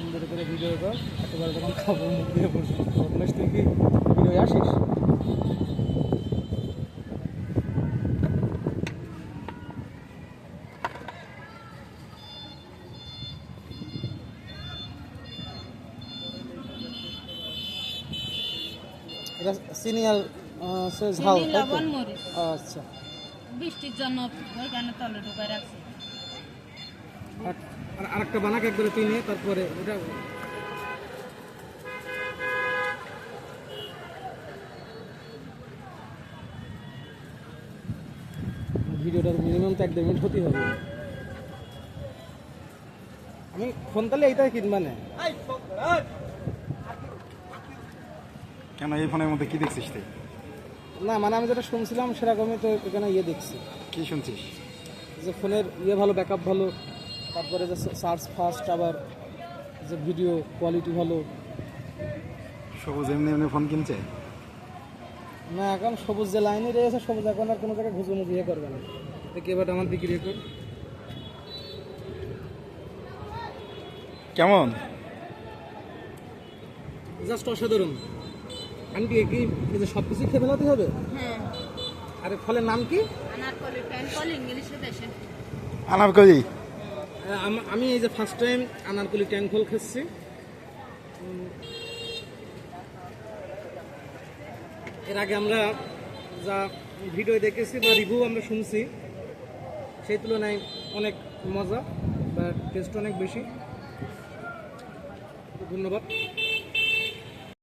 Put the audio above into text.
সুন্দর করে ভিডিও কর, একেবারে তখন খাবো মুখ দিয়ে পড়ছি। বদমাস তুই কি ভিডিও আসিস? এটা সিনিয়র ঝাল, চিনি, তাই তো? লবণ, মরিচ। আচ্ছা। বৃষ্টির জন্য ওইখানে তলে ঢুকায় রাখছি। আর আরেকটা বানাক একবারে তুই নিয়ে, তারপরে ওটা ভিডিওটার মিনিমাম তো 1-1.5 মিনিট হতেই হবে। আমি ফোন তাহলে এইটাই কিনবা না। কেন এই ফোনের মধ্যে কি দেখছিস তুই? না মানে আমি যেটা শুনছিলাম সেরকমই তো এখানে দেখছি কি শুনছিস? যে ফোনের ভালো, ব্যাকআপ ভালো, তারপরে যে সার্চ ফাস্ট, আবার যে ভিডিও কোয়ালিটি ভালো। সবুজ এমনি এমনি ফোন কিনছে? না এখন সবুজ যে লাইনে রয়েছে, সবুজ এখন আর কোনো জায়গায় ঘুষুমুখি করবে না। দেখি এবার আমার বিক্রি কর কেমন? জাস্ট অসাধারণ। আমি কি এই যে সব কিছু খেয়ে ফেলাতে হবে? হ্যাঁ, আরে ফলের নাম কি? আনারকলি, ফল ইংলিশে দেশে। আনারকলি? আমি এই যে ফার্স্ট টাইম আনারকলি ট্যাঙ্ক ফল খাচ্ছি। এর আগে আমরা যা ভিডিও দেখেছি বা রিভিউ আমরা শুনছি, সেই তুলনায় অনেক মজা বা টেস্ট অনেক বেশি। ধন্যবাদ।